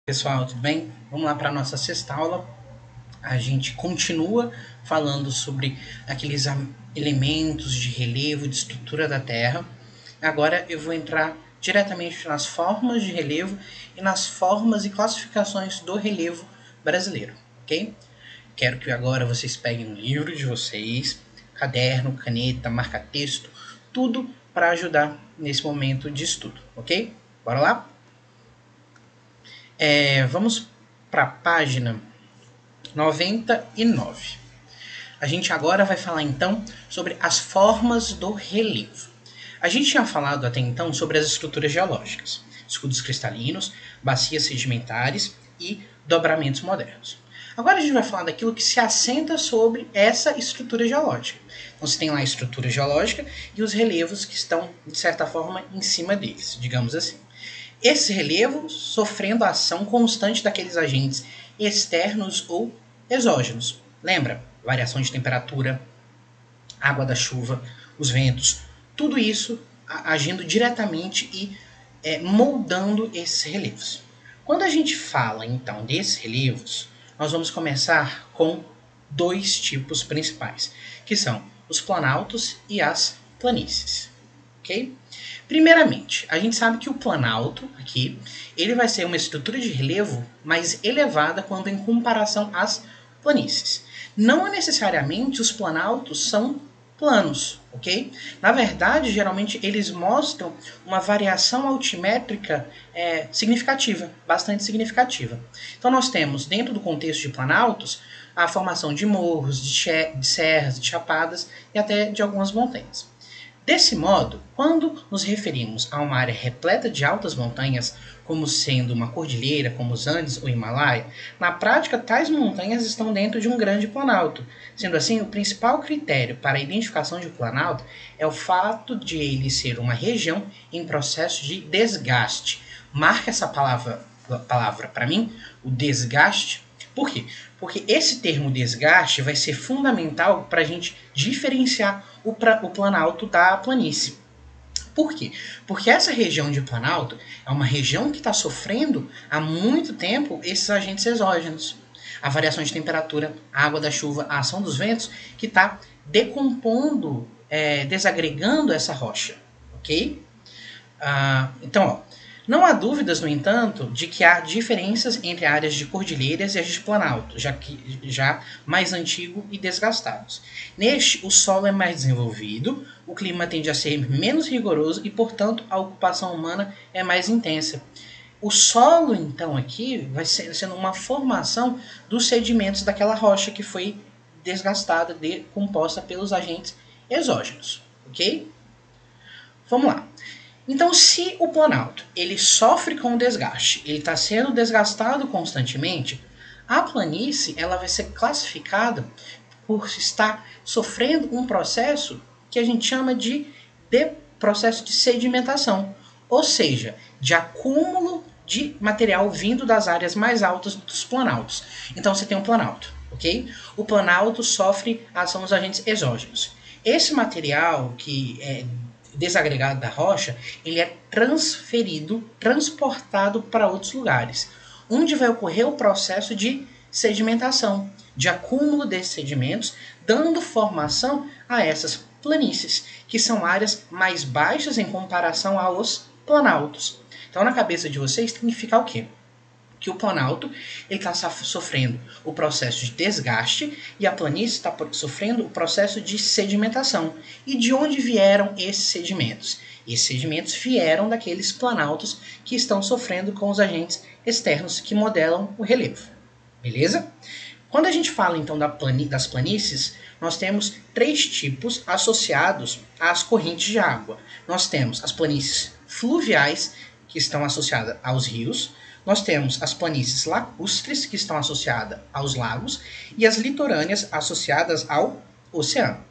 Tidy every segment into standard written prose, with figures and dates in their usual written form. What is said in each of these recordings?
Pessoal, tudo bem? Vamos lá para a nossa sexta aula. A gente continua falando sobre aqueles elementos de relevo, de estrutura da Terra. Agora eu vou entrar diretamente nas formas de relevo e nas formas e classificações do relevo brasileiro, ok? Quero que agora vocês peguem um livro de vocês, caderno, caneta, marca-texto, tudo para ajudar nesse momento de estudo, ok? Bora lá? Vamos para a página 99. A gente agora vai falar então sobre as formas do relevo. A gente tinha falado até então sobre as estruturas geológicas, escudos cristalinos, bacias sedimentares e dobramentos modernos. Agora a gente vai falar daquilo que se assenta sobre essa estrutura geológica. Então você tem lá a estrutura geológica e os relevos que estão, de certa forma, em cima deles, digamos assim. Esse relevo sofrendo a ação constante daqueles agentes externos ou exógenos. Lembra? Variação de temperatura, água da chuva, os ventos, tudo isso agindo diretamente e moldando esses relevos. Quando a gente fala então desses relevos, nós vamos começar com dois tipos principais, que são os planaltos e as planícies. Ok? Primeiramente, a gente sabe que o planalto aqui, ele vai ser uma estrutura de relevo mais elevada quando em comparação às planícies. Não necessariamente os planaltos são planos, ok? Na verdade, geralmente eles mostram uma variação altimétrica significativa, bastante significativa. Então nós temos, dentro do contexto de planaltos, a formação de morros, de serras, de chapadas e até de algumas montanhas. Desse modo, quando nos referimos a uma área repleta de altas montanhas, como sendo uma cordilheira, como os Andes ou Himalaia, na prática tais montanhas estão dentro de um grande planalto. Sendo assim, o principal critério para a identificação de um planalto é o fato de ele ser uma região em processo de desgaste. Marca essa palavra para mim, o desgaste. Por quê? Porque esse termo desgaste vai ser fundamental para a gente diferenciar o planalto da planície. Por quê? Porque essa região de planalto é uma região que está sofrendo há muito tempo esses agentes exógenos. A variação de temperatura, a água da chuva, a ação dos ventos, que está decompondo, desagregando essa rocha. Ok? Então, ó, não há dúvidas, no entanto, de que há diferenças entre áreas de cordilheiras e as de planalto, já mais antigo e desgastados. Neste, o solo é mais desenvolvido, o clima tende a ser menos rigoroso e, portanto, a ocupação humana é mais intensa. O solo, então, aqui vai sendo uma formação dos sedimentos daquela rocha que foi desgastada, decomposta pelos agentes exógenos, ok? Vamos lá. Então, se o planalto ele sofre com o desgaste, ele está sendo desgastado constantemente, a planície ela vai ser classificada por estar sofrendo um processo que a gente chama de processo de sedimentação, ou seja, de acúmulo de material vindo das áreas mais altas dos planaltos. Então, você tem um planalto, ok? O planalto sofre a ação dos agentes exógenos. Esse material que é desagregado da rocha, ele é transferido, transportado para outros lugares, onde vai ocorrer o processo de sedimentação, de acúmulo desses sedimentos, dando formação a essas planícies, que são áreas mais baixas em comparação aos planaltos. Então, na cabeça de vocês tem que ficar o quê? Que o planalto está sofrendo o processo de desgaste e a planície está sofrendo o processo de sedimentação. E de onde vieram esses sedimentos? Esses sedimentos vieram daqueles planaltos que estão sofrendo com os agentes externos que modelam o relevo. Beleza? Quando a gente fala então das planícies, nós temos três tipos associados às correntes de água. Nós temos as planícies fluviais, que estão associadas aos rios. Nós temos as planícies lacustres, que estão associadas aos lagos, e as litorâneas, associadas ao oceano.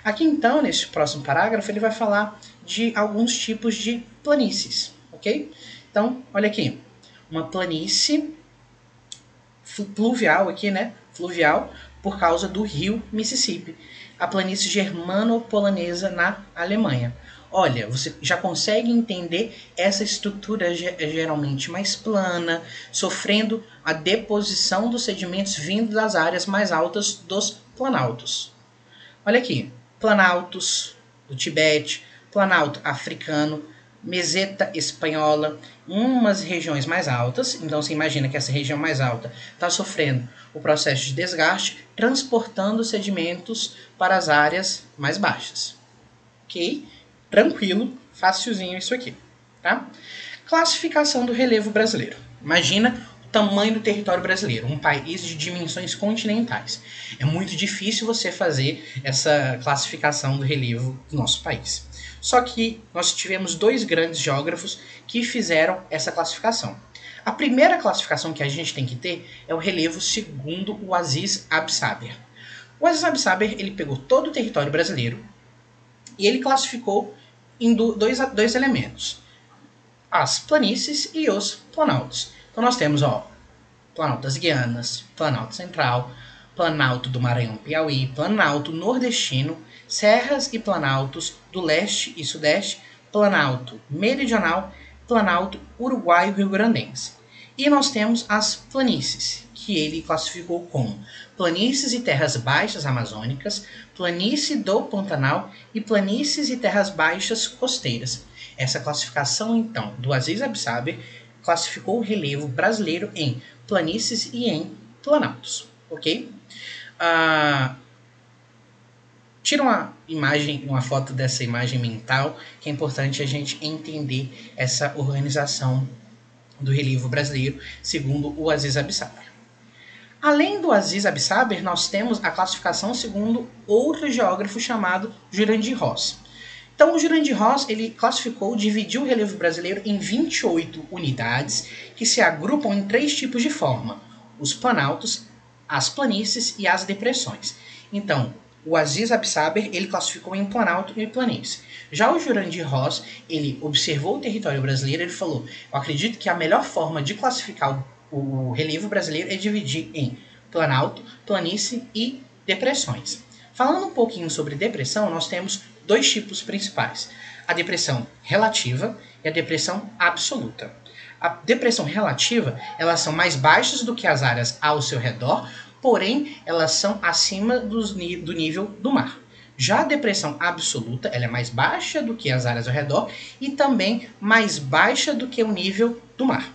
Aqui, então, nesse próximo parágrafo, ele vai falar de alguns tipos de planícies, ok? Então, olha aqui, uma planície fluvial aqui, né? Fluvial, por causa do rio Mississippi. A planície germano-polonesa na Alemanha. olha, você já consegue entender essa estrutura geralmente mais plana, sofrendo a deposição dos sedimentos vindo das áreas mais altas dos planaltos. Olha aqui, planaltos do Tibete, planalto africano, meseta espanhola, umas regiões mais altas. Então você imagina que essa região mais alta está sofrendo o processo de desgaste, transportando sedimentos para as áreas mais baixas. Ok? Tranquilo, facilzinho isso aqui. Tá? Classificação do relevo brasileiro. Imagina o tamanho do território brasileiro, um país de dimensões continentais. É muito difícil você fazer essa classificação do relevo do nosso país. Só que nós tivemos dois grandes geógrafos que fizeram essa classificação. A primeira classificação que a gente tem que ter é o relevo segundo o Aziz Absaber. O Aziz Absaber ele pegou todo o território brasileiro e ele classificou em dois elementos: as planícies e os planaltos. Então nós temos Planalto das Guianas, Planalto Central, Planalto do Maranhão Piauí, Planalto Nordestino, Serras e Planaltos do Leste e Sudeste, Planalto Meridional, Planalto Uruguaio Rio Grandense. E nós temos as planícies, que ele classificou como planícies e terras baixas amazônicas, planície do Pantanal e planícies e terras baixas costeiras. Essa classificação, então, do Aziz Absaber classificou o relevo brasileiro em planícies e em planaltos, ok? Tira uma foto dessa imagem mental, que é importante a gente entender essa organização do relevo brasileiro segundo o Aziz Absaber. Além do Aziz Absaber, nós temos a classificação segundo outro geógrafo chamado Jurandir Ross. Então, o Jurandir Ross ele classificou, dividiu o relevo brasileiro em 28 unidades que se agrupam em 3 tipos de forma: os planaltos, as planícies e as depressões. Então, o Aziz Absaber ele classificou em planalto e planície. Já o Jurandir Ross ele observou o território brasileiro e ele falou: eu acredito que a melhor forma de classificar o relevo brasileiro é dividir em planalto, planície e depressões. Falando um pouquinho sobre depressão, nós temos 2 tipos principais: a depressão relativa e a depressão absoluta. A depressão relativa, elas são mais baixas do que as áreas ao seu redor, porém elas são acima do nível do mar. Já a depressão absoluta, ela é mais baixa do que as áreas ao redor e também mais baixa do que o nível do mar.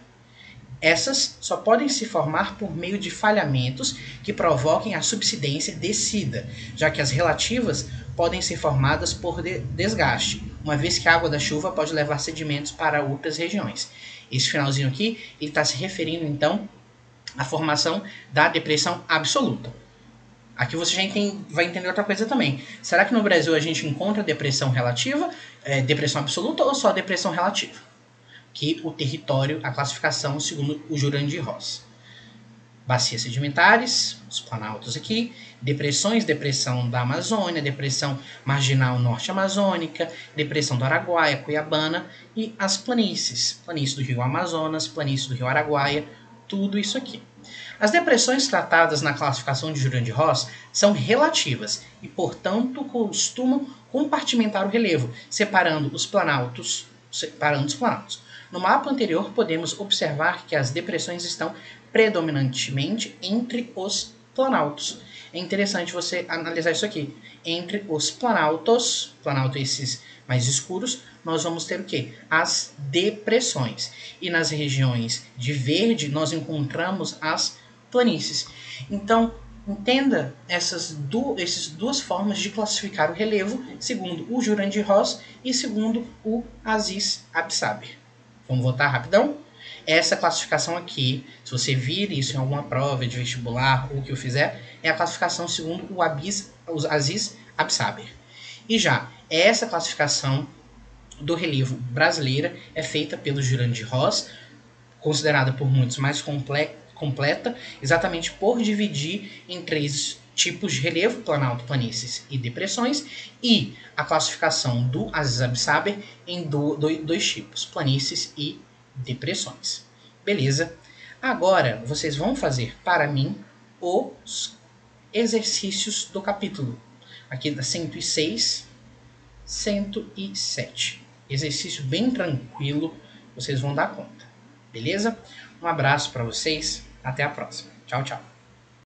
Essas só podem se formar por meio de falhamentos que provoquem a subsidência descida, já que as relativas podem ser formadas por desgaste, uma vez que a água da chuva pode levar sedimentos para outras regiões. Esse finalzinho aqui está se referindo então à formação da depressão absoluta. Aqui você já vai entender outra coisa também. Será que no Brasil a gente encontra depressão relativa, depressão absoluta ou só depressão relativa? Que o território, a classificação segundo o Jurandir Ross. Bacias sedimentares, os planaltos aqui, depressões, depressão da Amazônia, depressão marginal norte amazônica, depressão do Araguaia, Cuiabana e as planícies, planície do rio Amazonas, planície do rio Araguaia, tudo isso aqui. As depressões tratadas na classificação de Jurandir Ross são relativas e, portanto, costumam compartimentar o relevo, separando os planaltos. No mapa anterior, podemos observar que as depressões estão predominantemente entre os planaltos. É interessante você analisar isso aqui. Entre os planaltos esses mais escuros, nós vamos ter o quê? As depressões. E nas regiões de verde, nós encontramos as planícies. Então, entenda essas duas formas de classificar o relevo, segundo o Jurandir Ross e segundo o Aziz Absaber. Vamos voltar rapidão? Essa classificação aqui, se você vir isso em alguma prova de vestibular ou o que eu fizer, é a classificação segundo o Aziz Absaber. E já essa classificação do relevo brasileira é feita pelo Jurandir Ross, considerada por muitos mais completa, exatamente por dividir em 3 tipos de relevo: planalto, planícies e depressões, e a classificação do Aziz Absaber em 2 tipos: planícies e depressões. Beleza? Agora vocês vão fazer para mim os exercícios do capítulo. Aqui da 106, 107. Exercício bem tranquilo, vocês vão dar conta. Beleza? Um abraço para vocês, até a próxima. Tchau, tchau.